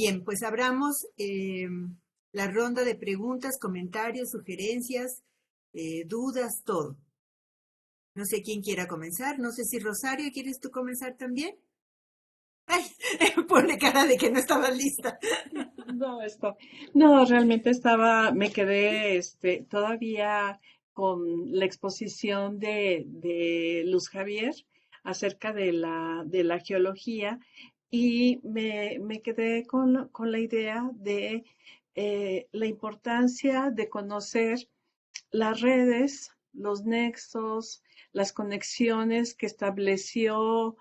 Bien, pues abramos la ronda de preguntas, comentarios, sugerencias, dudas, todo. No sé quién quiera comenzar. No sé si Rosario, ¿quieres tú comenzar también? Ay, pone cara de que no estaba lista. No, no, realmente me quedé todavía con la exposición de Luz Javier acerca de la geología y me quedé con la idea de la importancia de conocer las redes, los nexos, las conexiones que estableció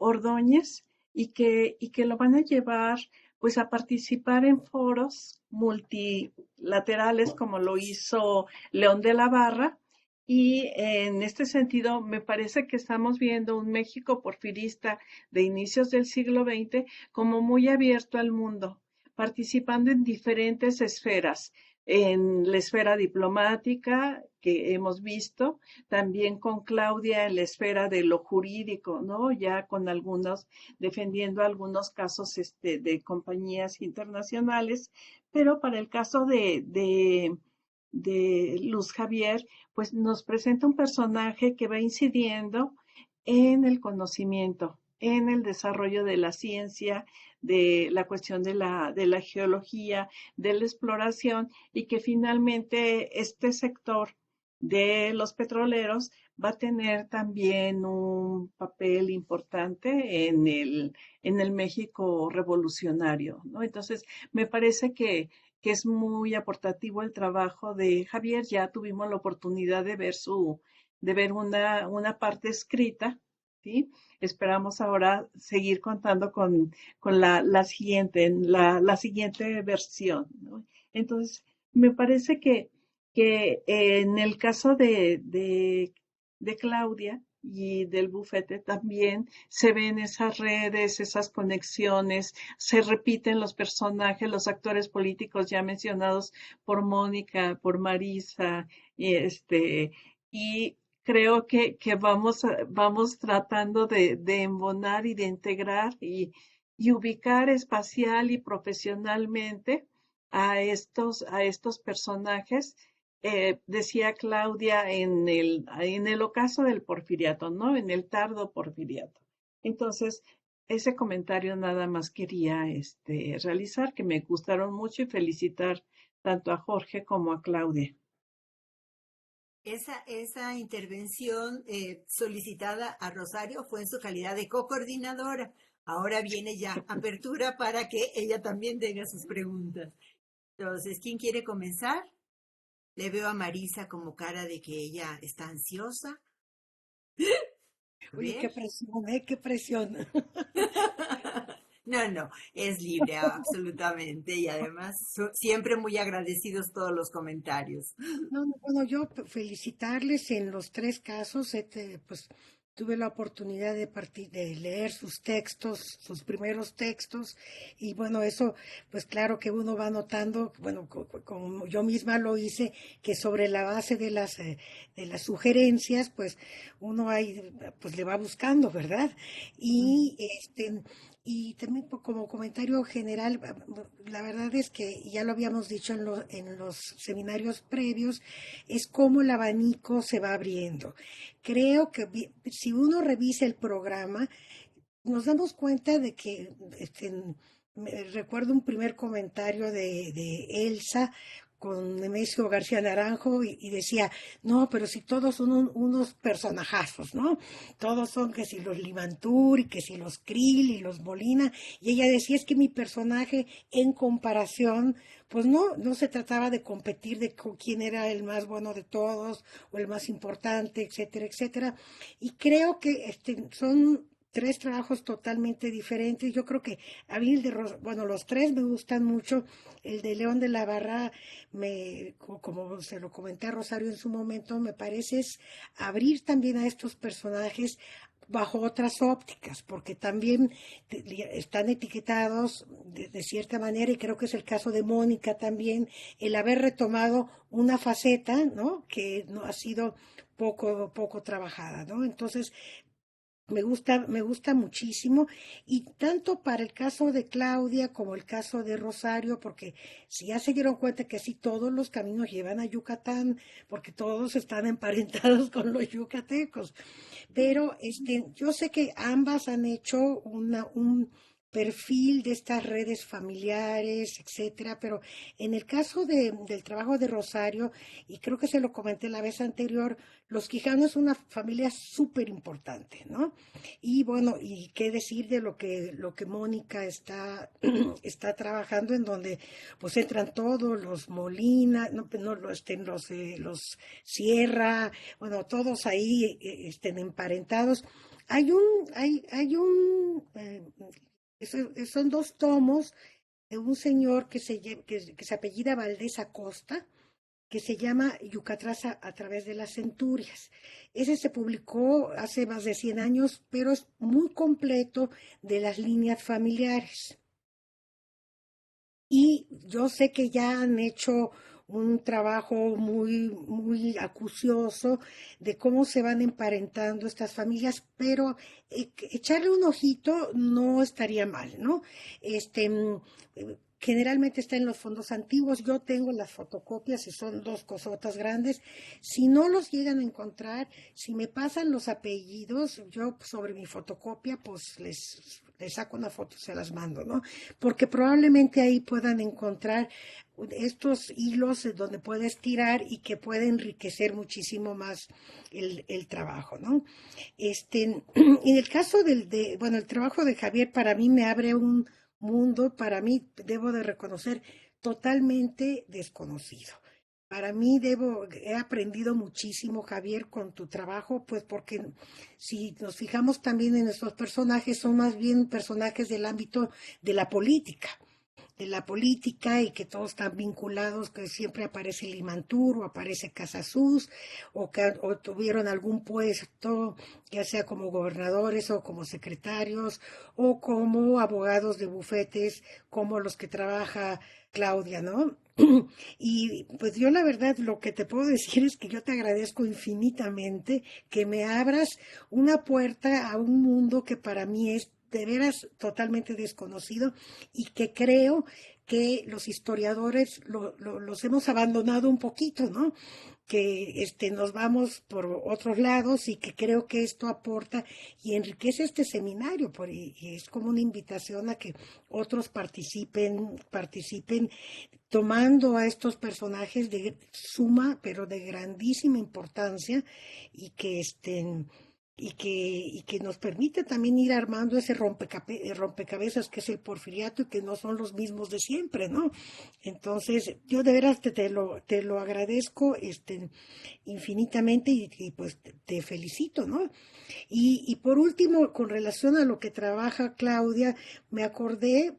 Ordóñez y que lo van a llevar pues a participar en foros multilaterales como lo hizo León de la Barra. Y en este sentido, me parece que estamos viendo un México porfirista de inicios del siglo XX como muy abierto al mundo, participando en diferentes esferas, en la esfera diplomática que hemos visto, también con Claudia en la esfera de lo jurídico, ¿no? Ya con algunos, defendiendo algunos casos de compañías internacionales, pero para el caso de Luz Javier, pues nos presenta un personaje que va incidiendo en el conocimiento, en el desarrollo de la ciencia, de la cuestión de la geología, de la exploración, y que finalmente este sector de los petroleros va a tener también un papel importante en el México revolucionario, ¿no? Entonces, me parece que es muy aportativo el trabajo de Javier. Ya tuvimos la oportunidad de ver de ver una parte escrita, ¿sí? Esperamos ahora seguir contando con la siguiente versión, ¿no? Entonces, me parece que en el caso de Claudia y del bufete también se ven esas redes, esas conexiones, se repiten los personajes, los actores políticos ya mencionados por Mónica, por Marisa, y creo que vamos tratando de embonar y de integrar y ubicar espacial y profesionalmente a estos personajes. Decía Claudia en el ocaso del porfiriato, ¿no? En el tardo porfiriato. Entonces, ese comentario nada más quería realizar, que me gustaron mucho y felicitar tanto a Jorge como a Claudia. Esa intervención solicitada a Rosario fue en su calidad de co-coordinadora. Ahora viene ya apertura para que ella también tenga sus preguntas. Entonces, ¿quién quiere comenzar? Le veo a Marisa como cara de que ella está ansiosa. A Oye, ver. qué presión, ¿eh? Qué presión. No, no, es libre absolutamente y además siempre muy agradecidos todos los comentarios. No, no, bueno, yo felicitarles en los tres casos. Pues tuve la oportunidad de leer sus textos, sus primeros textos, y bueno, eso, pues claro que uno va notando, bueno, como yo misma lo hice, que sobre la base de las sugerencias, pues uno ahí, pues le va buscando, ¿verdad? Y y también como comentario general, la verdad es que ya lo habíamos dicho en los seminarios previos, es cómo el abanico se va abriendo. Creo que si uno revisa el programa, nos damos cuenta de que recuerdo un primer comentario de Elsa con Nemesio García Naranjo y decía, no, pero si todos son unos personajazos, ¿no? Todos son que si los Limanturi, que si los Krill y los Molina, y ella decía, es que mi personaje en comparación, pues no se trataba de competir de quién era el más bueno de todos o el más importante, etcétera, etcétera. Y creo que son tres trabajos totalmente diferentes. Yo creo que a mí bueno, los tres me gustan mucho. El de León de la Barra, como se lo comenté a Rosario en su momento, me parece es abrir también a estos personajes bajo otras ópticas, porque también están etiquetados de cierta manera, y creo que es el caso de Mónica también, el haber retomado una faceta, ¿no? Que no ha sido poco trabajada, ¿no? Entonces, Me gusta muchísimo, y tanto para el caso de Claudia como el caso de Rosario, porque si ya se dieron cuenta que sí todos los caminos llevan a Yucatán, porque todos están emparentados con los yucatecos. Pero yo sé que ambas han hecho un perfil de estas redes familiares, etcétera, pero en el caso del trabajo de Rosario, y creo que se lo comenté la vez anterior, los Quijano es una familia súper importante, ¿no? Y bueno, y qué decir de lo que Mónica está, está trabajando, en donde pues entran todos los Molina, no los Sierra, bueno, todos ahí estén emparentados. Hay un, son dos tomos de un señor que se apellida Valdés Acosta, que se llama Yucatraza a través de las centurias. Ese se publicó hace más de 100 años, pero es muy completo de las líneas familiares. Y yo sé que ya han hecho un trabajo muy acucioso de cómo se van emparentando estas familias, pero echarle un ojito no estaría mal, ¿no? Generalmente está en los fondos antiguos. Yo tengo las fotocopias y son dos cosotas grandes. Si no los llegan a encontrar, si me pasan los apellidos, yo sobre mi fotocopia, pues les saco una foto, se las mando, ¿no? Porque probablemente ahí puedan encontrar estos hilos donde puedes tirar y que puede enriquecer muchísimo más el trabajo, ¿no? En el caso bueno, el trabajo de Javier para mí me abre un mundo, para mí, debo de reconocer, totalmente desconocido. Para mí he aprendido muchísimo, Javier, con tu trabajo, pues porque si nos fijamos también en estos personajes, son más bien personajes del ámbito de la política, y que todos están vinculados, que siempre aparece Limantur o aparece Casasus, o tuvieron algún puesto, ya sea como gobernadores o como secretarios o como abogados de bufetes, como los que trabaja Claudia, ¿no? Y pues yo la verdad lo que te puedo decir es que yo te agradezco infinitamente que me abras una puerta a un mundo que para mí es de veras totalmente desconocido, y que creo que los historiadores los hemos abandonado un poquito, ¿no? Que nos vamos por otros lados, y que creo que esto aporta y enriquece este seminario, y es como una invitación a que otros participen tomando a estos personajes de suma, pero de grandísima importancia, y que y que nos permite también ir armando ese rompecabezas que es el Porfiriato, y que no son los mismos de siempre, ¿no? Entonces, yo de veras te lo agradezco infinitamente, y pues te felicito, ¿no? Y por último, con relación a lo que trabaja Claudia, me acordé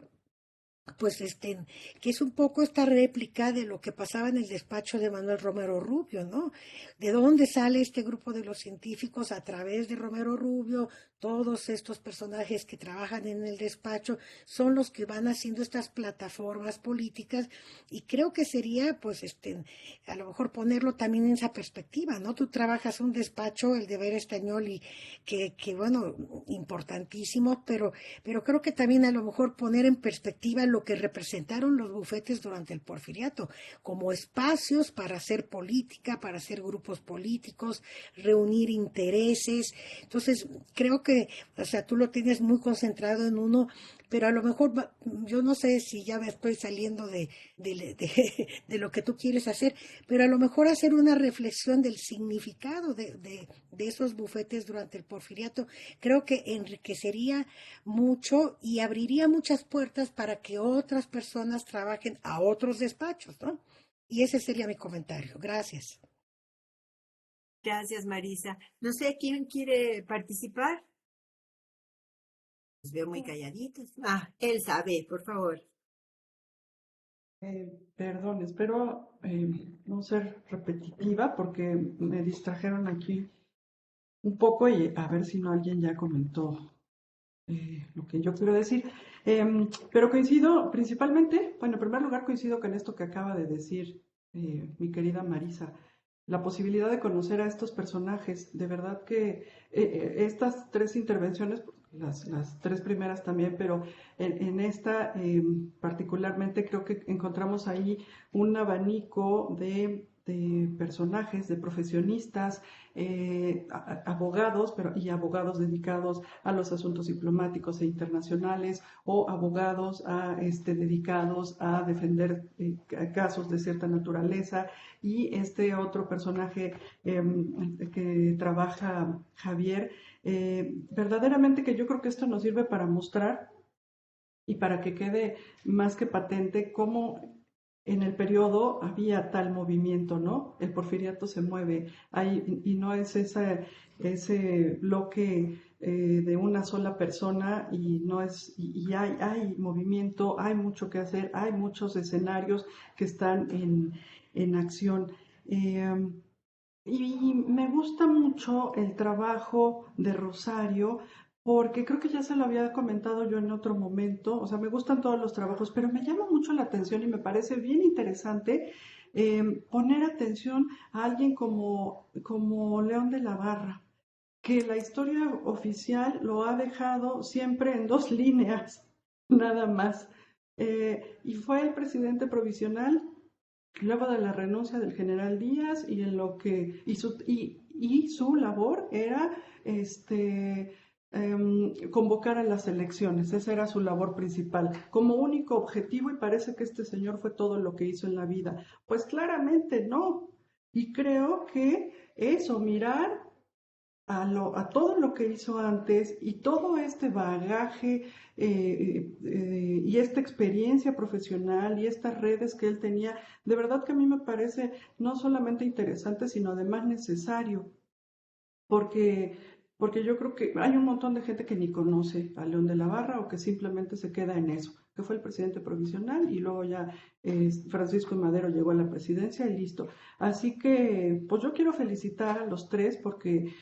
pues que es un poco esta réplica de lo que pasaba en el despacho de Manuel Romero Rubio, ¿no? ¿De dónde sale este grupo de los científicos? A través de Romero Rubio. Todos estos personajes que trabajan en el despacho son los que van haciendo estas plataformas políticas, y creo que sería, pues, a lo mejor ponerlo también en esa perspectiva, ¿no? Tú trabajas un despacho, el de Ver Estañol, y bueno, importantísimo, pero creo que también a lo mejor poner en perspectiva lo que representaron los bufetes durante el Porfiriato, como espacios para hacer política, para hacer grupos políticos, reunir intereses. Entonces, creo que, o sea, tú lo tienes muy concentrado en uno, pero a lo mejor, yo no sé si ya me estoy saliendo de lo que tú quieres hacer, pero a lo mejor hacer una reflexión del significado de esos bufetes durante el Porfiriato, creo que enriquecería mucho y abriría muchas puertas para que otras personas trabajen a otros despachos, ¿no? Y ese sería mi comentario. Gracias. Gracias, Marisa. No sé quién quiere participar. Los veo muy calladitos. Ah, él sabe, por favor. Perdón, espero no ser repetitiva porque me distrajeron aquí un poco, y a ver si no alguien ya comentó lo que yo quiero decir. Pero coincido principalmente, bueno, en primer lugar coincido con esto que acaba de decir mi querida Marisa. la posibilidad de conocer a estos personajes. De verdad que estas tres intervenciones, las tres primeras también, pero en esta particularmente creo que encontramos ahí un abanico de personajes, de profesionistas, abogados, y abogados dedicados a los asuntos diplomáticos e internacionales, o abogados dedicados a defender casos de cierta naturaleza, y este otro personaje que trabaja Javier, verdaderamente que yo creo que esto nos sirve para mostrar y para que quede más que patente cómo en el periodo había tal movimiento, ¿no? El porfiriato se mueve, y no es ese bloque de una sola persona, y no es, y hay movimiento, hay mucho que hacer, hay muchos escenarios que están en acción. Eh, y me gusta mucho el trabajo de Rosario, porque creo que ya se lo había comentado yo en otro momento. O sea, me gustan todos los trabajos, pero me llama mucho la atención y me parece bien interesante poner atención a alguien como León de la Barra, que la historia oficial lo ha dejado siempre en dos líneas, nada más. Y fue el presidente provisional luego de la renuncia del general Díaz, y en lo que y su labor era convocar a las elecciones. Esa era su labor principal, como único objetivo, y parece que este señor fue todo lo que hizo en la vida. Pues claramente no. Y creo que eso, mirar a todo lo que hizo antes, y todo este bagaje y esta experiencia profesional y estas redes que él tenía, de verdad que a mí me parece no solamente interesante, sino además necesario, porque, porque yo creo que hay un montón de gente que ni conoce a León de la Barra, o que simplemente se queda en eso, que fue el presidente provisional y luego ya Francisco I. Madero llegó a la presidencia y listo. Así que pues yo quiero felicitar a los tres, porque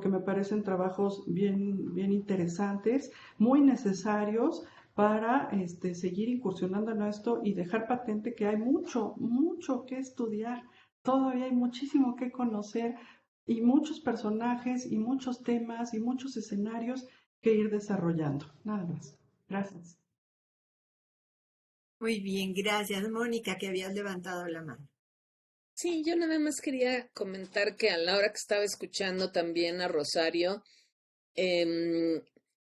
me parecen trabajos bien, bien interesantes, muy necesarios para seguir incursionando en esto y dejar patente que hay mucho, mucho que estudiar. Todavía hay muchísimo que conocer, y muchos personajes y muchos temas y muchos escenarios que ir desarrollando. Nada más. Gracias. Muy bien, gracias, Mónica, que habías levantado la mano. Sí, yo nada más quería comentar que a la hora que estaba escuchando también a Rosario,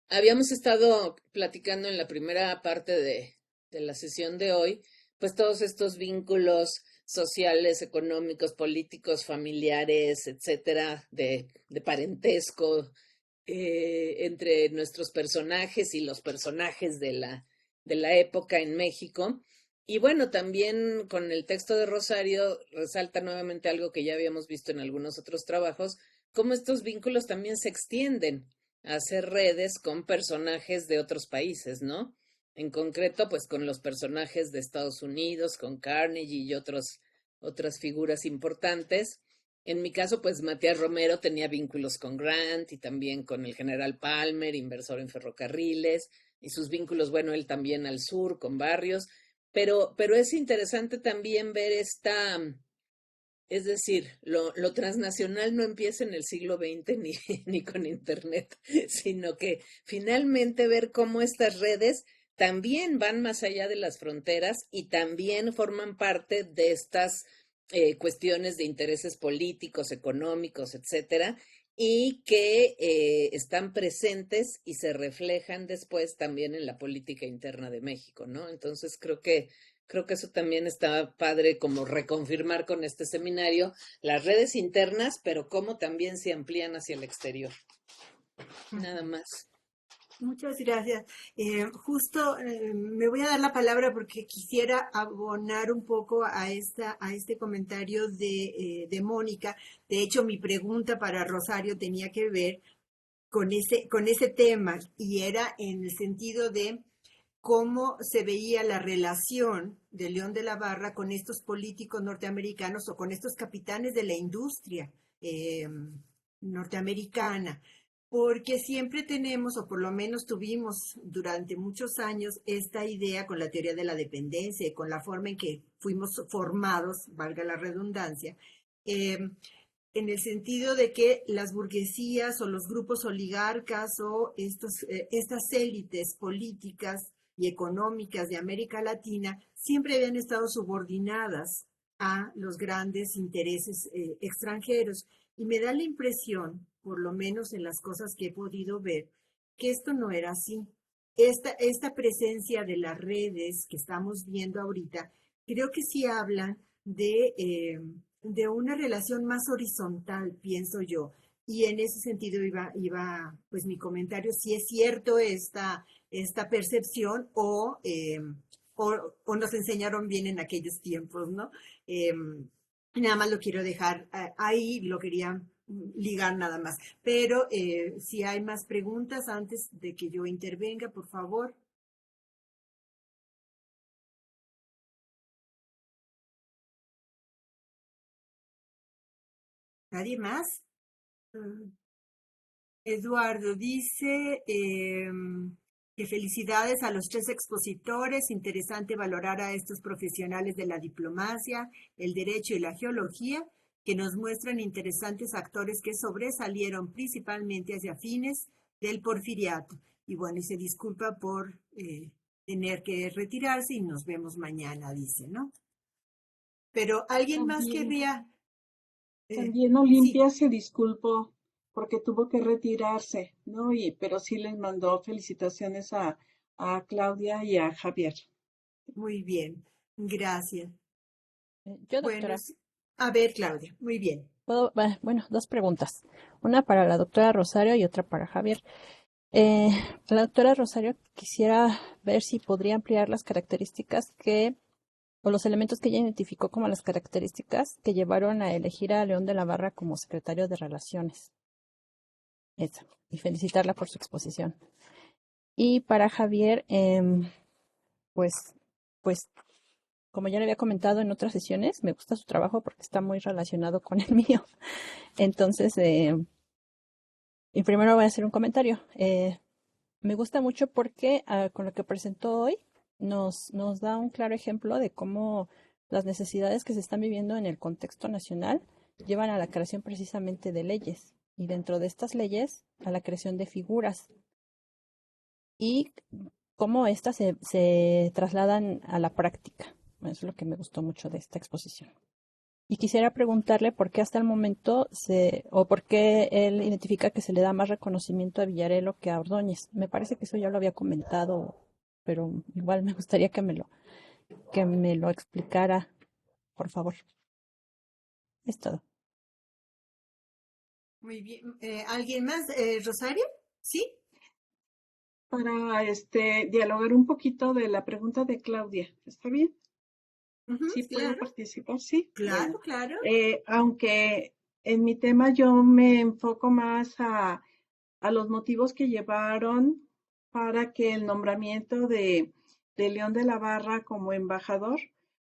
habíamos estado platicando en la primera parte de la sesión de hoy, pues todos estos vínculos sociales, económicos, políticos, familiares, etcétera, de parentesco entre nuestros personajes y los personajes de la época en México. Y bueno, también con el texto de Rosario resalta nuevamente algo que ya habíamos visto en algunos otros trabajos, cómo estos vínculos también se extienden a hacer redes con personajes de otros países, ¿no? En concreto, pues con los personajes de Estados Unidos, con Carnegie y otras figuras importantes. En mi caso, pues Matías Romero tenía vínculos con Grant y también con el general Palmer, inversor en ferrocarriles, y sus vínculos, bueno, él también al sur, con Barrios. Pero es interesante también ver es decir, lo transnacional no empieza en el siglo XX ni con Internet, sino que finalmente ver cómo estas redes también van más allá de las fronteras y también forman parte de estas cuestiones de intereses políticos, económicos, etcétera, y que están presentes y se reflejan después también en la política interna de México, ¿no? Entonces creo que eso también está padre como reconfirmar con este seminario las redes internas, pero cómo también se amplían hacia el exterior. Nada más. Muchas gracias. Justo me voy a dar la palabra porque quisiera abonar un poco a este comentario de Mónica. De hecho, mi pregunta para Rosario tenía que ver con ese tema, y era en el sentido de cómo se veía la relación de León de la Barra con estos políticos norteamericanos o con estos capitanes de la industria norteamericana, porque siempre tenemos, o por lo menos tuvimos durante muchos años, esta idea con la teoría de la dependencia y con la forma en que fuimos formados, valga la redundancia, en el sentido de que las burguesías o los grupos oligarcas o estas élites políticas y económicas de América Latina siempre habían estado subordinadas a los grandes intereses extranjeros. Y me da la impresión, por lo menos en las cosas que he podido ver, que esto no era así. Esta presencia de las redes que estamos viendo ahorita, creo que sí hablan de una relación más horizontal, pienso yo. Y en ese sentido iba pues mi comentario, si es cierto esta percepción o nos enseñaron bien en aquellos tiempos, ¿no? Nada más lo quiero dejar ahí, lo quería ligar nada más. Pero si hay más preguntas antes de que yo intervenga, por favor. ¿Nadie más? Eduardo dice que felicidades a los 3 expositores, interesante valorar a estos profesionales de la diplomacia, el derecho y la geología, que nos muestran interesantes actores que sobresalieron principalmente hacia fines del porfiriato. Y bueno, y se disculpa por tener que retirarse y nos vemos mañana, dice, ¿no? Pero alguien más querría... También Olimpia se disculpó porque tuvo que retirarse, ¿no? Pero sí les mandó felicitaciones a Claudia y a Javier. Muy bien, gracias. Yo, Bueno, doctora, a ver, Claudia, muy bien. bueno, 2 preguntas. Una para la doctora Rosario y otra para Javier. La doctora Rosario quisiera ver si podría ampliar las características o los elementos que ella identificó como las características que llevaron a elegir a León de la Barra como secretario de Relaciones. Eso, y felicitarla por su exposición. Y para Javier, pues, como ya le había comentado en otras sesiones, me gusta su trabajo porque está muy relacionado con el mío. Entonces, y primero voy a hacer un comentario. Me gusta mucho porque con lo que presentó hoy nos da un claro ejemplo de cómo las necesidades que se están viviendo en el contexto nacional llevan a la creación precisamente de leyes y dentro de estas leyes a la creación de figuras y cómo éstas se trasladan a la práctica. Eso es lo que me gustó mucho de esta exposición. Y quisiera preguntarle por qué hasta el momento o por qué él identifica que se le da más reconocimiento a Villarelo que a Ordóñez. Me parece que eso ya lo había comentado, pero igual me gustaría que me lo explicara, por favor. Es todo. Muy bien. ¿Alguien más? ¿Rosario? ¿Sí? Para dialogar un poquito de la pregunta de Claudia, ¿está bien? ¿Sí puedo claro. participar? Sí. Claro, Bueno, claro. aunque en mi tema yo me enfoco más a los motivos que llevaron para que el nombramiento de León de la Barra como embajador,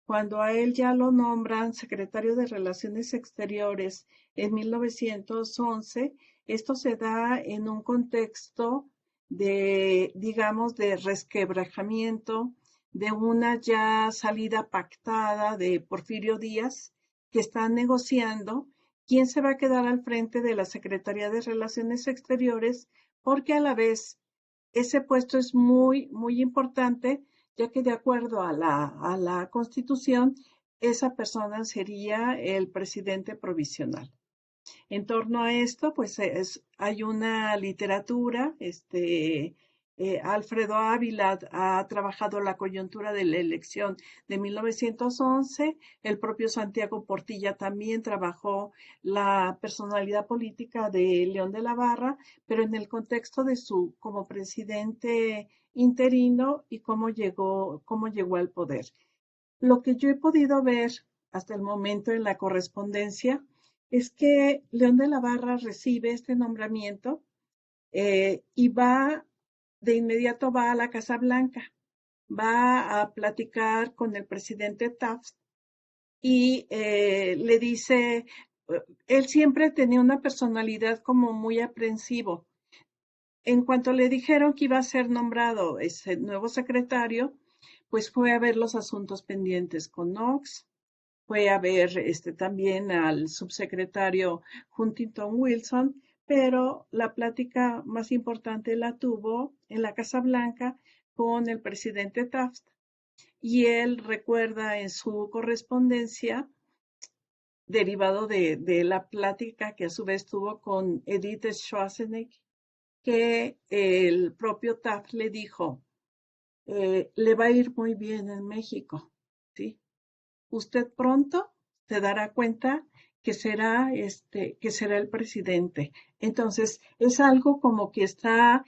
cuando a él ya lo nombran secretario de Relaciones Exteriores en 1911, esto se da en un contexto de, digamos, de resquebrajamiento de una ya salida pactada de Porfirio Díaz, que están negociando quién se va a quedar al frente de la Secretaría de Relaciones Exteriores, porque a la vez ese puesto es muy, muy importante, ya que de acuerdo a la Constitución, esa persona sería el presidente provisional. En torno a esto, pues hay una literatura, Alfredo Ávila ha trabajado la coyuntura de la elección de 1911, el propio Santiago Portilla también trabajó la personalidad política de León de la Barra, pero en el contexto de su como presidente interino y cómo llegó al poder. Lo que yo he podido ver hasta el momento en la correspondencia es que León de la Barra recibe este nombramiento y de inmediato va a la Casa Blanca, va a platicar con el presidente Taft y le dice, él siempre tenía una personalidad como muy aprensivo. En cuanto le dijeron que iba a ser nombrado ese nuevo secretario, pues fue a ver los asuntos pendientes con Knox, fue a ver también al subsecretario Huntington Wilson, pero la plática más importante la tuvo en la Casa Blanca con el presidente Taft. Y él recuerda en su correspondencia, derivado de la plática que a su vez tuvo con Edith Schwarzenegger, que el propio Taft le dijo, le va a ir muy bien en México, ¿sí? Usted pronto se dará cuenta que será el presidente. Entonces, es algo como que está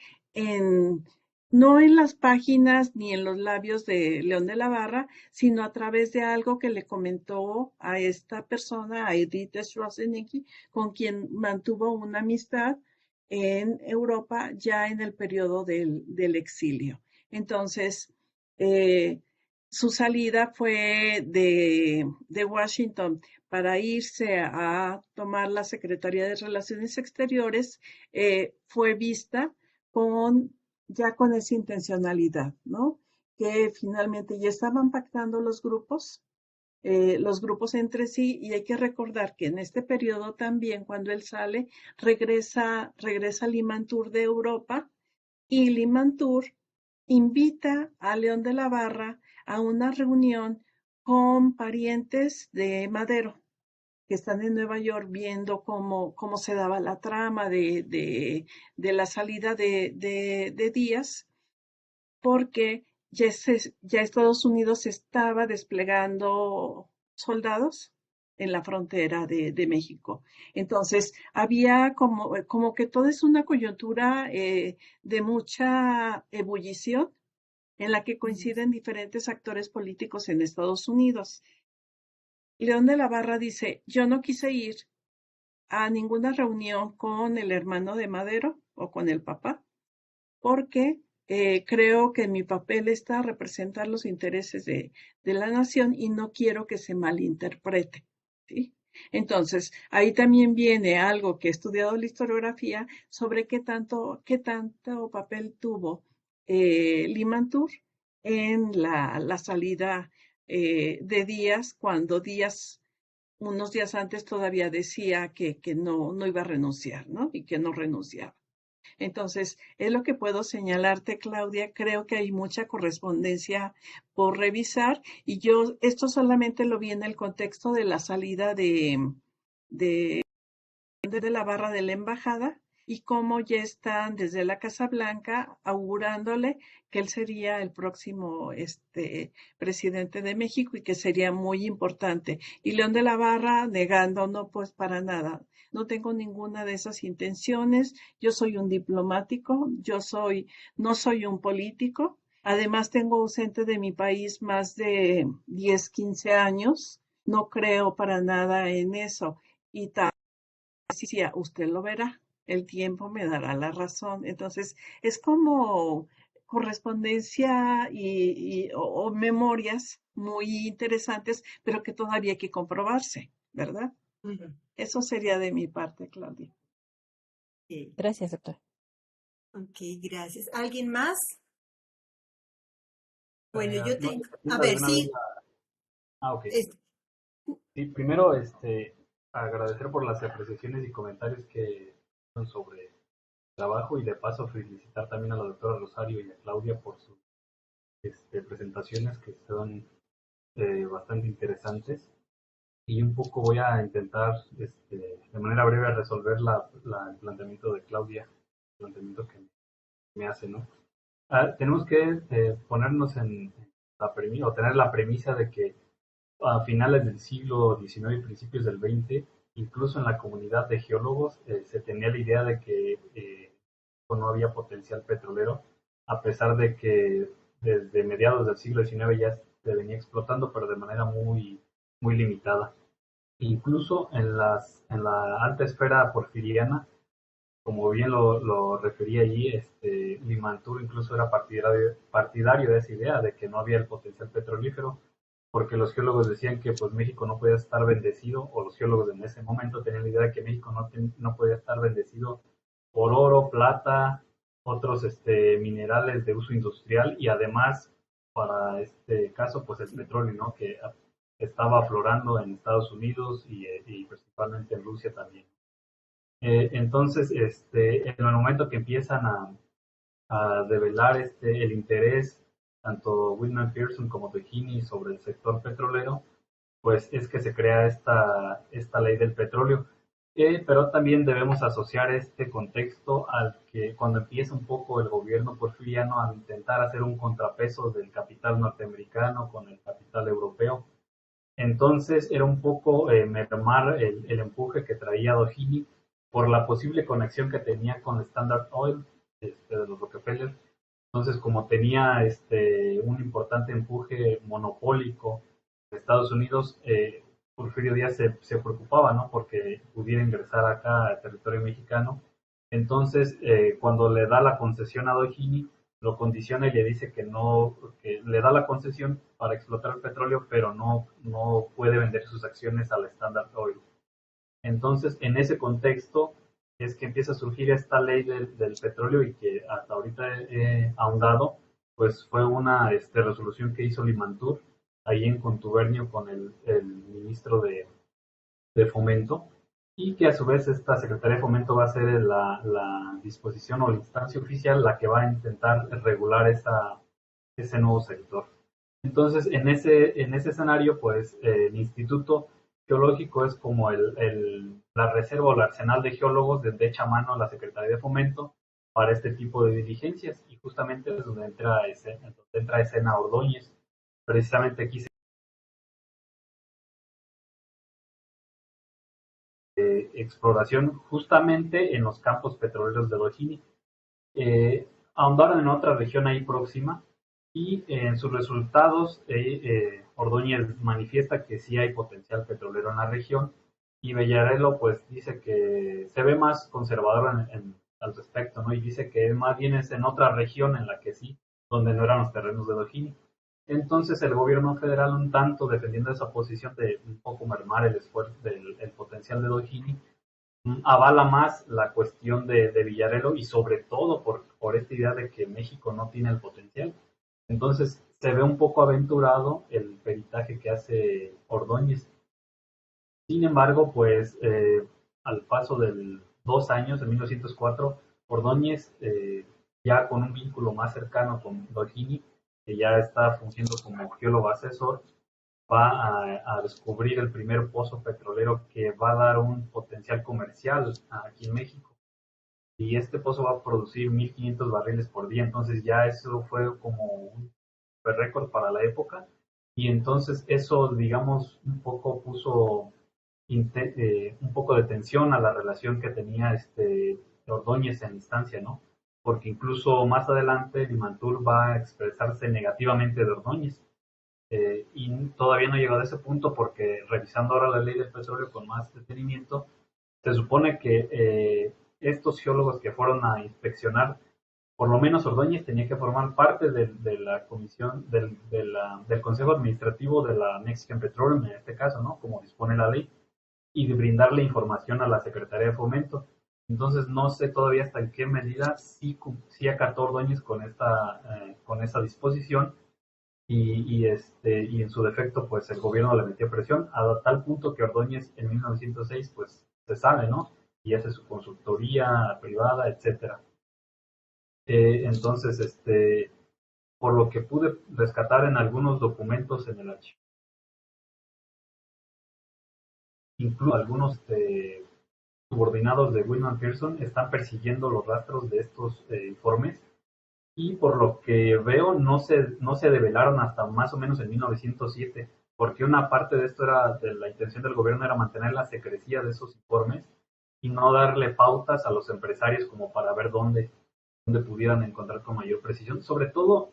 no en las páginas ni en los labios de León de la Barra, sino a través de algo que le comentó a esta persona, a Edith Schwarzenegger, con quien mantuvo una amistad en Europa ya en el periodo del exilio. Entonces, su salida fue de Washington para irse a tomar la Secretaría de Relaciones Exteriores, fue vista ya con esa intencionalidad, ¿no? Que finalmente ya estaban pactando los grupos entre sí, y hay que recordar que en este periodo también, cuando él sale, regresa Limantour de Europa, y Limantour invita a León de la Barra a una reunión con parientes de Madero, que están en Nueva York viendo cómo se daba la trama de la salida de Díaz, porque ya Estados Unidos estaba desplegando soldados en la frontera de México. Entonces, había como que todo es una coyuntura de mucha ebullición en la que coinciden diferentes actores políticos en Estados Unidos. León de la Barra dice, yo no quise ir a ninguna reunión con el hermano de Madero o con el papá, porque creo que mi papel está a representar los intereses de la nación y no quiero que se malinterprete, ¿sí? Entonces, ahí también viene algo que he estudiado la historiografía sobre qué tanto papel tuvo Limantour en la salida de Díaz, cuando Díaz unos días antes todavía decía que no iba a renunciar, ¿no? Y que no renunciaba. Entonces, es lo que puedo señalarte, Claudia. Creo que hay mucha correspondencia por revisar, y yo esto solamente lo vi en el contexto de la salida de la Barra de la embajada, y cómo ya están desde la Casa Blanca augurándole que él sería el próximo presidente de México y que sería muy importante. Y León de la Barra negando, no, pues para nada. No tengo ninguna de esas intenciones. Yo soy un diplomático, no soy un político. Además, tengo ausente de mi país más de 10, 15 años. No creo para nada en eso. Y tal, decía, usted lo verá, el tiempo me dará la razón. Entonces, es como correspondencia o memorias muy interesantes, pero que todavía hay que comprobarse, ¿verdad? Eso sería de mi parte, Claudia. Sí. Gracias, doctor. Ok, gracias. ¿Alguien más? Bueno, yo No, tengo... yo A ver, alguna sí. ok. es- Sí, primero, agradecer por las apreciaciones y comentarios que son sobre el trabajo, y de paso felicitar también a la doctora Rosario y a Claudia por sus presentaciones, que son bastante interesantes. Y un poco voy a intentar de manera breve resolver el planteamiento de Claudia, el planteamiento que me hace, ¿no? Tenemos que ponernos en la premisa, o tener la premisa de que a finales del siglo XIX y principios del XX, incluso en la comunidad de geólogos, se tenía la idea de que no había potencial petrolero, a pesar de que desde mediados del siglo XIX ya se venía explotando, pero de manera muy, muy limitada. Incluso en la alta esfera porfiriana, como bien lo refería allí, Limantour incluso era partidario de esa idea de que no había el potencial petrolífero, porque los geólogos decían que pues México no podía estar bendecido, o los geólogos en ese momento tenían la idea de que México no podía estar bendecido por oro, plata, otros minerales de uso industrial, y además, para este caso, pues el petróleo, ¿no? Que estaba aflorando en Estados Unidos y principalmente en Rusia también. Entonces, en el momento que empiezan a develar el interés, tanto Whitman Pearson como Doheny, sobre el sector petrolero, pues es que se crea esta ley del petróleo. Pero también debemos asociar este contexto al que cuando empieza un poco el gobierno porfiriano a intentar hacer un contrapeso del capital norteamericano con el capital europeo. Entonces era un poco mermar el empuje que traía Doheny por la posible conexión que tenía con Standard Oil, de los Rockefeller. Entonces, como tenía un importante empuje monopólico de Estados Unidos, Porfirio Díaz se preocupaba, ¿no? Porque pudiera ingresar acá al territorio mexicano. Entonces, cuando le da la concesión a Doheny, lo condiciona y le dice que le da la concesión para explotar el petróleo, pero no puede vender sus acciones a la Standard Oil. Entonces, en ese contexto es que empieza a surgir esta ley del petróleo, y que hasta ahorita he ahondado, pues fue una resolución que hizo Limantur, ahí en contubernio con el ministro de Fomento, y que a su vez esta Secretaría de Fomento va a ser la disposición o la instancia oficial la que va a intentar regular ese nuevo sector. Entonces, en ese escenario, pues el Instituto Geológico es como la reserva o el arsenal de geólogos donde echa mano a la Secretaría de Fomento para este tipo de diligencias, y justamente es donde entra a escena Ordóñez. Precisamente aquí exploración justamente en los campos petroleros de Doheny. Ahondaron en otra región ahí próxima, y en sus resultados Ordóñez manifiesta que sí hay potencial petrolero en la región, y Villarelo pues dice que se ve más conservador al respecto, ¿no? Y dice que más bien es en otra región en la que sí, donde no eran los terrenos de Doheny. Entonces el gobierno federal, un tanto defendiendo esa posición de un poco mermar el esfuerzo el potencial de Doheny, avala más la cuestión de Villarelo, y sobre todo por esta idea de que México no tiene el potencial. Entonces se ve un poco aventurado el peritaje que hace Ordóñez. Sin embargo, pues al paso de 2 años, en 1904, Ordóñez, ya con un vínculo más cercano con Doheny, que ya está fungiendo como geólogo asesor, va a descubrir el primer pozo petrolero que va a dar un potencial comercial aquí en México. Y este pozo va a producir 1.500 barriles por día. Entonces ya eso fue como un récord para la época. Y entonces eso, digamos, un poco puso un poco de tensión a la relación que tenía Ordóñez en instancia, ¿no? Porque incluso más adelante Limantur va a expresarse negativamente de Ordóñez. Y todavía no llegó a ese punto, porque revisando ahora la ley del petróleo con más detenimiento, se supone que estos geólogos que fueron a inspeccionar, por lo menos Ordóñez tenía que formar parte de la comisión, del consejo administrativo de la Mexican Petroleum, en este caso, ¿no? Como dispone la ley, y de brindarle información a la Secretaría de Fomento. Entonces no sé todavía hasta en qué medida sí acató Ordóñez con esa disposición, y en su defecto pues el gobierno le metió presión a tal punto que Ordóñez en 1906 pues se sale, ¿no? Y hace su consultoría privada, etcétera. Entonces, por lo que pude rescatar en algunos documentos en el archivo, incluso algunos subordinados de Whitman Pearson están persiguiendo los rastros de estos informes, y por lo que veo no se develaron hasta más o menos en 1907, porque una parte de esto era de la intención del gobierno era mantener la secrecía de esos informes y no darle pautas a los empresarios como para ver dónde pudieran encontrar con mayor precisión. Sobre todo,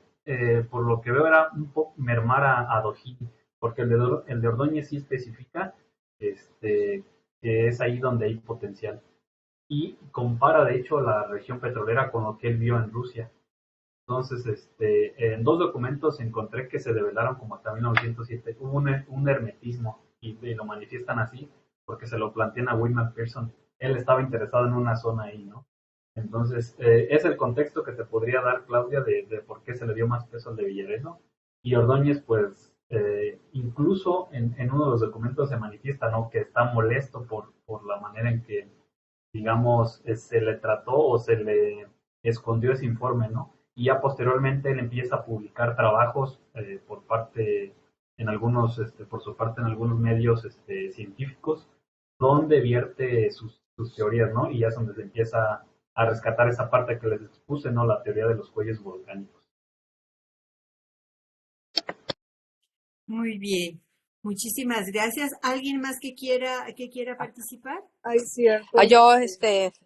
por lo que veo, era un poco mermar a Doheny, porque el de Ordóñez sí especifica que es ahí donde hay potencial, y compara de hecho la región petrolera con lo que él vio en Rusia. Entonces, en 2 documentos encontré que se develaron como hasta 1907. Hubo un hermetismo, y lo manifiestan así porque se lo plantean a Whitman Pearson. Él estaba interesado en una zona ahí, ¿no? Entonces, es el contexto que te podría dar, Claudia, de por qué se le dio más peso al de Villarelo. Y Ordóñez, pues, Incluso en uno de los documentos se manifiesta, ¿no?, que está molesto por la manera en que, digamos, se le trató o se le escondió ese informe, ¿no? Y ya posteriormente él empieza a publicar trabajos por parte, en algunos, por su parte, en algunos medios científicos, donde vierte sus teorías, ¿no? Y ya es donde se empieza a rescatar esa parte que les expuse, ¿no? La teoría de los cuellos volcánicos. Muy bien. Muchísimas gracias. ¿Alguien más que quiera participar? Ay, cierto. Yo,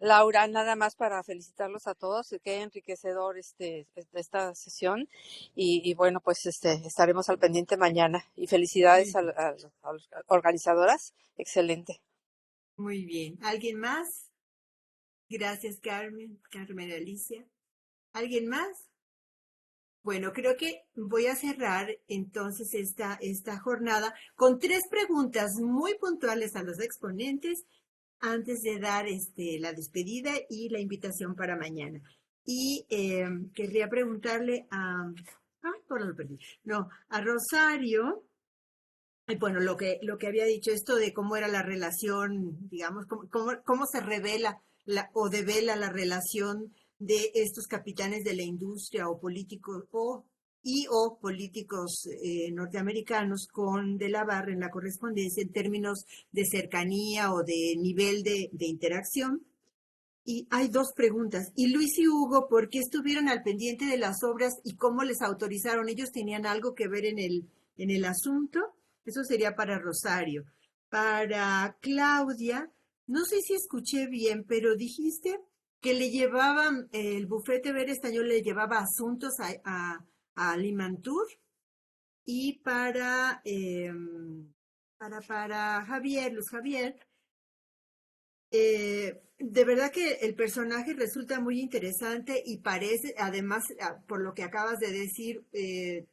Laura, nada más para felicitarlos a todos, qué enriquecedor esta sesión y bueno, pues estaremos al pendiente mañana y felicidades a las organizadoras, excelente. Muy bien. ¿Alguien más? Gracias, Carmen Alicia. ¿Alguien más? Bueno, creo que voy a cerrar entonces esta jornada con 3 preguntas muy puntuales a los exponentes antes de dar la despedida y la invitación para mañana. Y querría preguntarle ahora lo perdí. No, a Rosario, bueno, lo que había dicho, esto de cómo era la relación, digamos, cómo se revela o devela la relación de estos capitanes de la industria o políticos o políticos norteamericanos con De la Barra en la correspondencia en términos de cercanía o de nivel de interacción. Y hay 2 preguntas. ¿Y Luis y Hugo por qué estuvieron al pendiente de las obras y cómo les autorizaron? ¿Ellos tenían algo que ver en el asunto? Eso sería para Rosario. Para Claudia, no sé si escuché bien, pero dijiste que le llevaban, el Bufete Ver Español le llevaba asuntos a Limantur. Y para Javier, Luz Javier, de verdad que el personaje resulta muy interesante y parece, además, por lo que acabas de decir,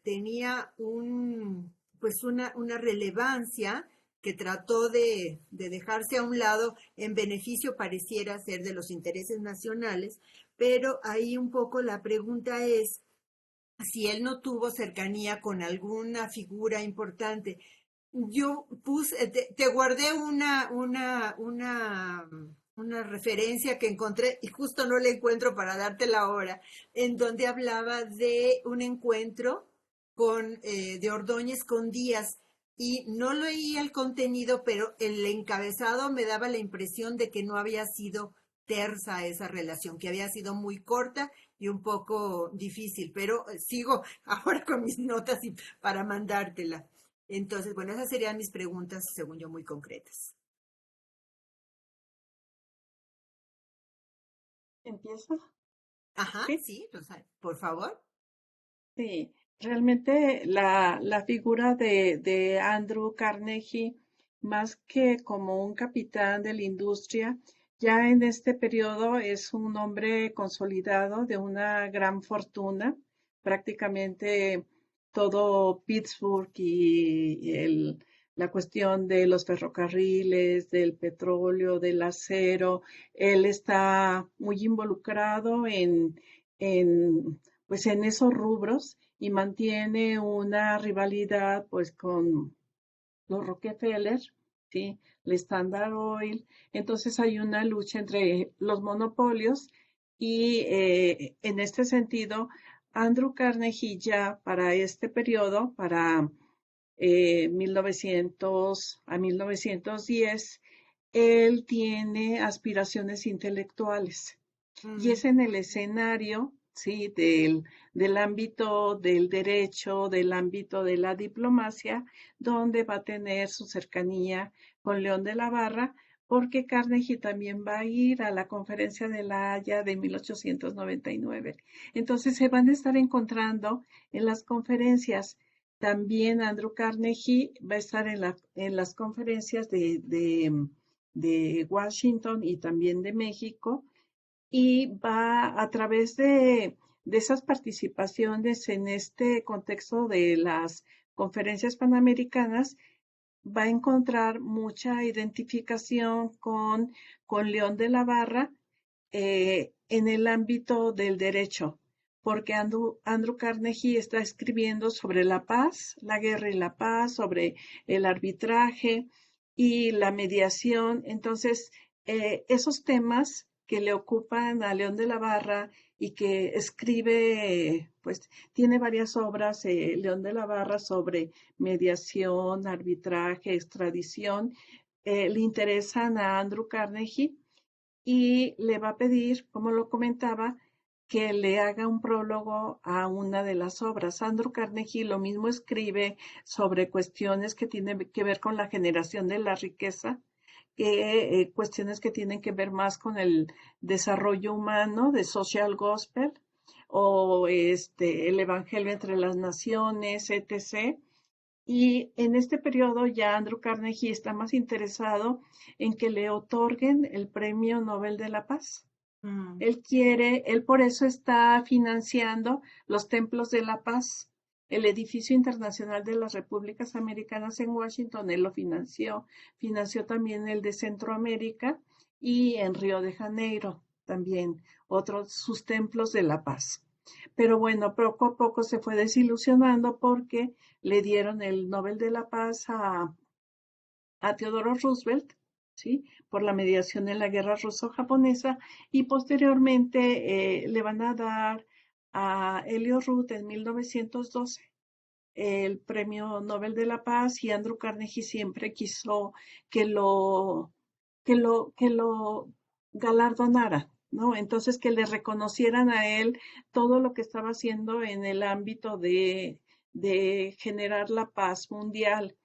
tenía una relevancia que trató de dejarse a un lado en beneficio, pareciera ser, de los intereses nacionales, pero ahí un poco la pregunta es si él no tuvo cercanía con alguna figura importante. Yo te guardé una referencia que encontré y justo no la encuentro para darte la hora, en donde hablaba de un encuentro de Ordóñez con Díaz. Y no leí el contenido, pero el encabezado me daba la impresión de que no había sido tersa esa relación, que había sido muy corta y un poco difícil, pero sigo ahora con mis notas para mandártela. Entonces, bueno, esas serían mis preguntas, según yo, muy concretas. ¿Empieza? Ajá, sí, Rosario, por favor. Sí, realmente la figura de Andrew Carnegie, más que como un capitán de la industria, ya en este periodo es un hombre consolidado de una gran fortuna, prácticamente todo Pittsburgh y la cuestión de los ferrocarriles, del petróleo, del acero, él está muy involucrado pues en esos rubros y mantiene una rivalidad pues con los Rockefeller, ¿sí? El Standard Oil. Entonces hay una lucha entre los monopolios y en este sentido, Andrew Carnegie ya para este periodo, para 1900 a 1910, él tiene aspiraciones intelectuales y es en el escenario, sí, del ámbito del derecho, del ámbito de la diplomacia, donde va a tener su cercanía con León de la Barra, porque Carnegie también va a ir a la conferencia de La Haya de 1899. Entonces se van a estar encontrando en las conferencias. También Andrew Carnegie va a estar en las conferencias de Washington y también de México, y va a través de esas participaciones en este contexto de las conferencias panamericanas, va a encontrar mucha identificación con León de la Barra en el ámbito del derecho, porque Andrew Carnegie está escribiendo sobre la paz, la guerra y la paz, sobre el arbitraje y la mediación. Entonces, esos temas que le ocupan a León de la Barra y que escribe, pues tiene varias obras, León de la Barra, sobre mediación, arbitraje, extradición, le interesan a Andrew Carnegie y le va a pedir, como lo comentaba, que le haga un prólogo a una de las obras. Andrew Carnegie lo mismo escribe sobre cuestiones que tienen que ver con la generación de la riqueza, que cuestiones que tienen que ver más con el desarrollo humano, de social gospel, o el Evangelio entre las Naciones, etc. Y en este periodo ya Andrew Carnegie está más interesado en que le otorguen el Premio Nobel de la Paz. Él por eso está financiando los Templos de la Paz, el edificio internacional de las Repúblicas Americanas en Washington. Él lo financió también el de Centroamérica y en Río de Janeiro también sus Templos de la Paz. Pero bueno, poco a poco se fue desilusionando porque le dieron el Nobel de la Paz a Theodore Roosevelt, ¿sí? Por la mediación en la guerra ruso-japonesa, y posteriormente le van a dar a Elliot Root en 1912 el Premio Nobel de la Paz, y Andrew Carnegie siempre quiso que lo galardonara, ¿no? Entonces, que le reconocieran a él todo lo que estaba haciendo en el ámbito de generar la paz mundial.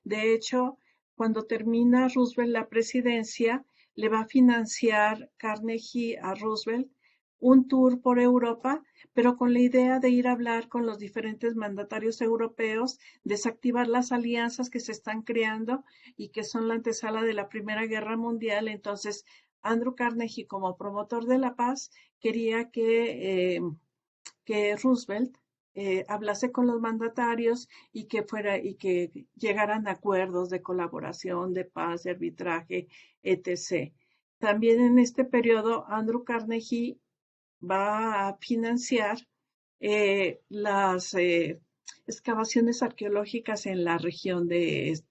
De hecho, cuando termina Roosevelt la presidencia, le va a financiar Carnegie a Roosevelt un tour por Europa, pero con la idea de ir a hablar con los diferentes mandatarios europeos, desactivar las alianzas que se están creando y que son la antesala de la Primera Guerra Mundial. Entonces, Andrew Carnegie, como promotor de la paz, quería que Roosevelt hablase con los mandatarios y que llegaran a acuerdos de colaboración, de paz, de arbitraje, etc. También en este periodo, Andrew Carnegie va a financiar las excavaciones arqueológicas en la región de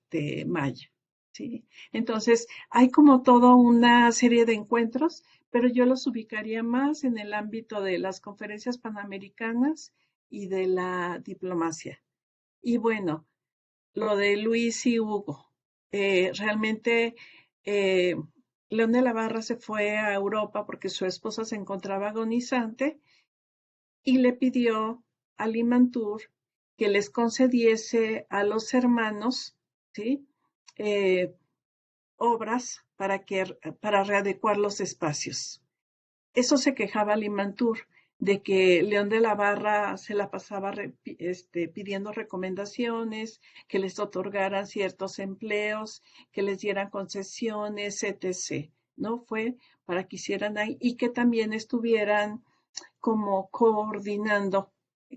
Maya, ¿sí? Entonces, hay como toda una serie de encuentros, pero yo los ubicaría más en el ámbito de las conferencias panamericanas y de la diplomacia. Y bueno, lo de Luis y Hugo, realmente León de la Barra se fue a Europa porque su esposa se encontraba agonizante y le pidió a Limantour que les concediese a los hermanos, ¿sí? Obras para readecuar los espacios. Eso se quejaba Limantour, de que León de la Barra se la pasaba pidiendo recomendaciones, que les otorgaran ciertos empleos, que les dieran concesiones, etc. ¿No? Fue para que hicieran ahí y que también estuvieran como coordinando,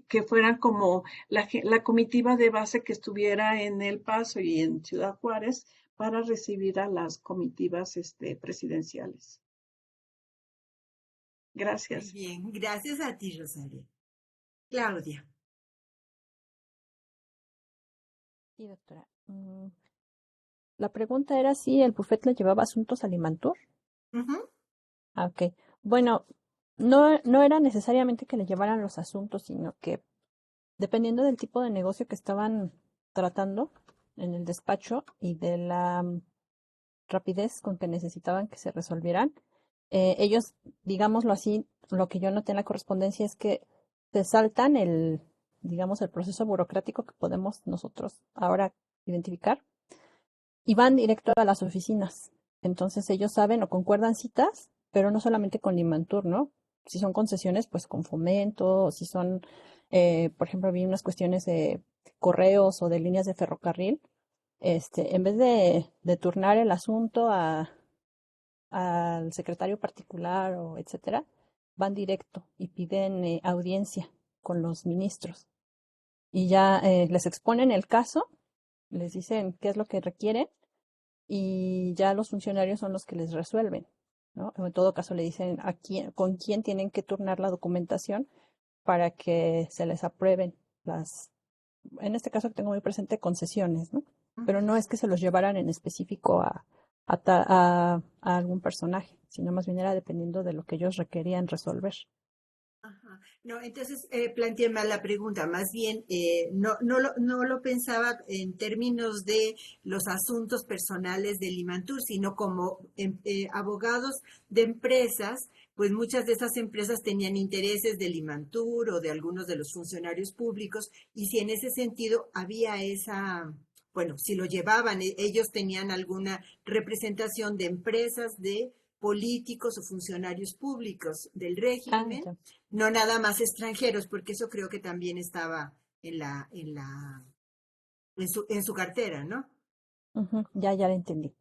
que fueran como la comitiva de base que estuviera en El Paso y en Ciudad Juárez para recibir a las comitivas presidenciales. Gracias. Muy bien, gracias a ti, Rosario. Claudia. Sí, doctora. La pregunta era si el bufete le llevaba asuntos a Limantour. Ok. Bueno, no era necesariamente que le llevaran los asuntos, sino que dependiendo del tipo de negocio que estaban tratando en el despacho y de la rapidez con que necesitaban que se resolvieran, ellos, digámoslo así, lo que yo noté en la correspondencia es que se saltan el proceso burocrático que podemos nosotros ahora identificar y van directo a las oficinas. Entonces ellos saben o concuerdan citas, pero no solamente con Limantour, ¿no? Si son concesiones, pues con Fomento, o si son, por ejemplo, vi unas cuestiones de correos o de líneas de ferrocarril, en vez de turnar el asunto al secretario particular o etcétera, van directo y piden audiencia con los ministros. Y ya les exponen el caso, les dicen qué es lo que requieren y ya los funcionarios son los que les resuelven, ¿no? En todo caso le dicen con quién tienen que turnar la documentación para que se les aprueben en este caso que tengo muy presente, concesiones, ¿no? Pero no es que se los llevaran en específico a algún personaje, sino más bien era dependiendo de lo que ellos requerían resolver. Ajá. No, entonces planteé mal la pregunta, más bien no lo pensaba en términos de los asuntos personales del Limantur, sino como abogados de empresas, pues muchas de esas empresas tenían intereses del Limantur o de algunos de los funcionarios públicos, y si en ese sentido había bueno, si lo llevaban, ellos tenían alguna representación de empresas, de políticos o funcionarios públicos del régimen, Ya. no nada más extranjeros, porque eso creo que también estaba en su cartera, ¿no? Ujú, ya lo entendí.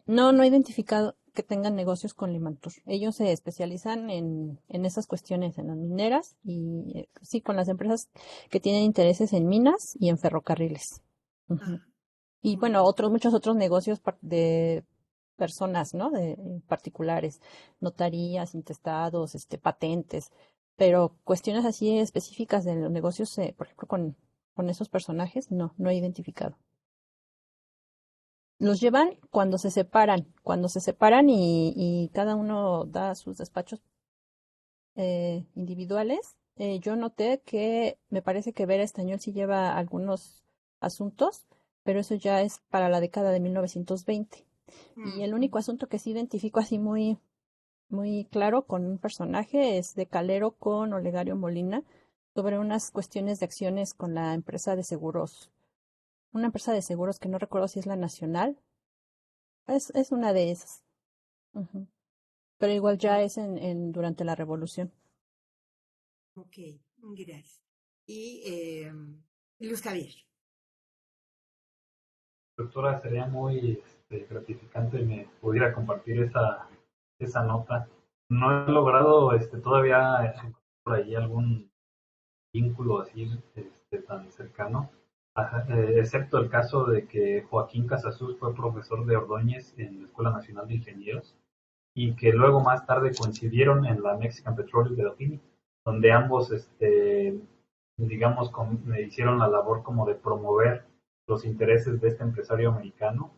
No he identificado que tengan negocios con Limantur. Ellos se especializan en esas cuestiones, en las mineras y sí, con las empresas que tienen intereses en minas y en ferrocarriles. Ujú. Ah, Y muy bueno, bien. muchos otros negocios de personas, ¿no? De particulares, notarías, intestados, patentes, pero cuestiones así específicas de los negocios, por ejemplo, con esos personajes, no he identificado. Los llevan cuando se separan y cada uno da sus despachos individuales. Yo noté que me parece que Vera Estañol sí lleva algunos asuntos, pero eso ya es para la década de 1920. Y el único asunto que sí identifico así muy, muy claro con un personaje es de Calero con Olegario Molina sobre unas cuestiones de acciones con la empresa de seguros, una empresa de seguros que no recuerdo si es la Nacional, es una de esas. Ujú. Pero igual ya es durante la revolución. Ok, gracias. Y Luz Javier. Doctora, sería muy gratificante me pudiera compartir esa nota. No he logrado todavía encontrar por ahí algún vínculo así tan cercano, excepto el caso de que Joaquín Casasus fue profesor de Ordóñez en la Escuela Nacional de Ingenieros y que luego más tarde coincidieron en la Mexican Petroleum de Dauphine, donde ambos, digamos, me hicieron la labor como de promover los intereses de este empresario americano,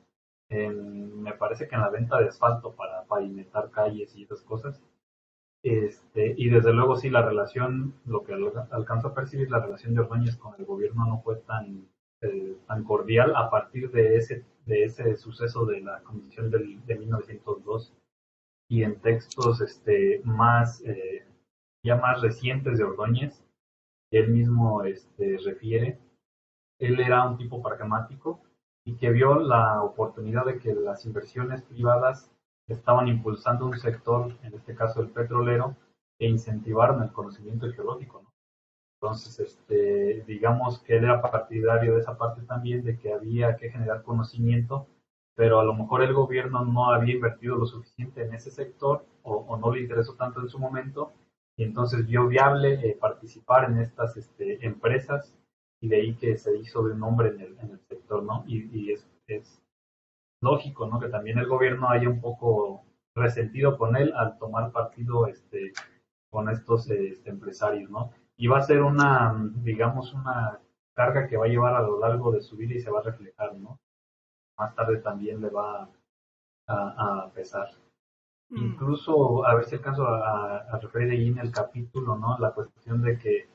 me parece que en la venta de asfalto para pavimentar calles y esas cosas. Y desde luego sí, la relación, lo que alcanzo a percibir, la relación de Ordóñez con el gobierno no fue tan cordial a partir de ese suceso de la Convención de 1902 y en textos ya más recientes de Ordóñez, él mismo refiere, él era un tipo pragmático y que vio la oportunidad de que las inversiones privadas estaban impulsando un sector, en este caso el petrolero, e incentivaron el conocimiento geológico, ¿no? Entonces, digamos que él era partidario de esa parte también, de que había que generar conocimiento, pero a lo mejor el gobierno no había invertido lo suficiente en ese sector o no le interesó tanto en su momento, y entonces vio viable participar en estas empresas, y de ahí que se hizo de un nombre en el sector, ¿no? Y es lógico, ¿no? Que también el gobierno haya un poco resentido con él al tomar partido con estos empresarios, ¿no? Y va a ser digamos, una carga que va a llevar a lo largo de su vida y se va a reflejar, ¿no? Más tarde también le va a pesar. Incluso, a ver si alcanzo a referir ahí en el capítulo, ¿no? La cuestión de que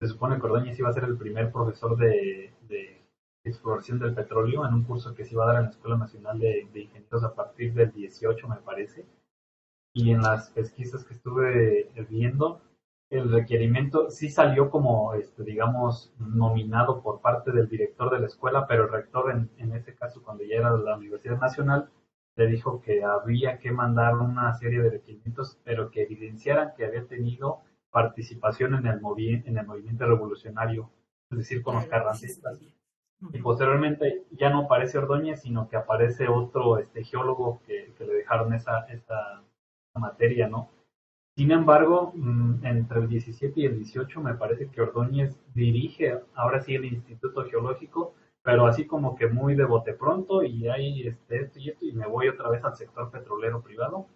se supone que Ordóñez iba a ser el primer profesor de exploración del petróleo en un curso que se iba a dar en la Escuela Nacional de Ingenieros a partir del 18, me parece. Y en las pesquisas que estuve viendo, el requerimiento sí salió como, digamos, nominado por parte del director de la escuela, pero el rector en ese caso, cuando ya era la Universidad Nacional, le dijo que había que mandar una serie de requerimientos, pero que evidenciaran que había tenido participación en el movimiento revolucionario, es decir, con los Claro, ese carrancistas. sería. Y posteriormente ya no aparece Ordóñez, sino que aparece otro geólogo que le dejaron esta materia, ¿no? Sin embargo, entre el 17 y el 18 me parece que Ordóñez dirige ahora sí el Instituto Geológico, pero así como que muy de bote pronto y hay esto y me voy otra vez al sector petrolero privado.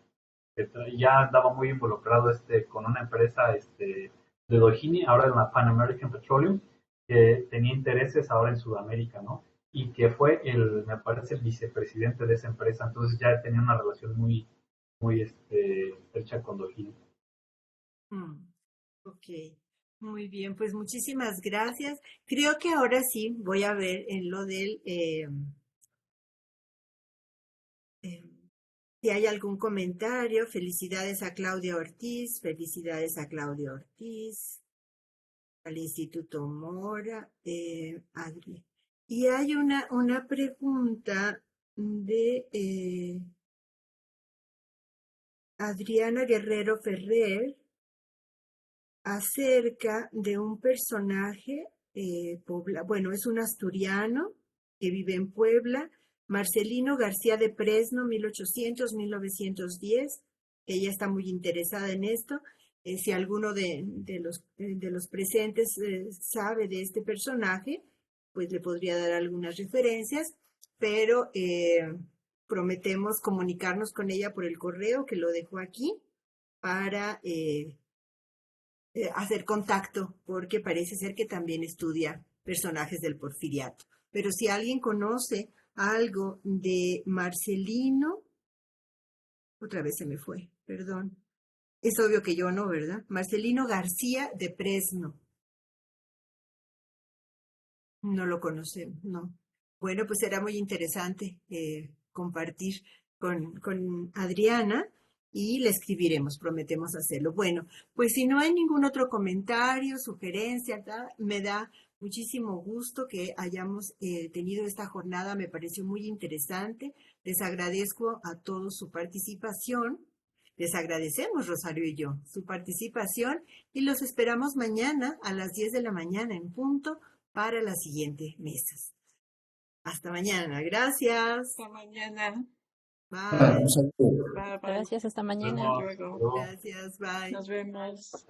Ya andaba muy involucrado con una empresa de Doheny, ahora en la Pan American Petroleum, que tenía intereses ahora en Sudamérica, ¿no? Y que fue me parece, el vicepresidente de esa empresa, entonces ya tenía una relación muy estrecha con Doheny. Ok, muy bien, pues muchísimas gracias. Creo que ahora sí voy a ver en lo del, si hay algún comentario. Felicidades a Claudia Ortiz, al Instituto Mora, Adri. Y hay una pregunta de Adriana Guerrero Ferrer acerca de un personaje, bueno, es un asturiano que vive en Puebla, Marcelino García de Presno, 1800-1910. Ella está muy interesada en esto. Si alguno de los presentes sabe de este personaje, pues le podría dar algunas referencias, pero prometemos comunicarnos con ella por el correo que lo dejo aquí para hacer contacto, porque parece ser que también estudia personajes del Porfiriato. Pero si alguien conoce algo de Marcelino, otra vez se me fue, perdón. Es obvio que yo no, ¿verdad? Marcelino García de Presno. No lo conocemos, no. Bueno, pues será muy interesante compartir con Adriana y le escribiremos, prometemos hacerlo. Bueno, pues si no hay ningún otro comentario, sugerencia, me da muchísimo gusto que hayamos tenido esta jornada, me pareció muy interesante. Les agradezco a todos su participación. Les agradecemos, Rosario y yo, su participación y los esperamos mañana a las 10 de la mañana en punto para la siguiente mesa. Hasta mañana. Gracias. Hasta mañana. Bye. Gracias, hasta mañana. Luego. Gracias, bye. Nos vemos.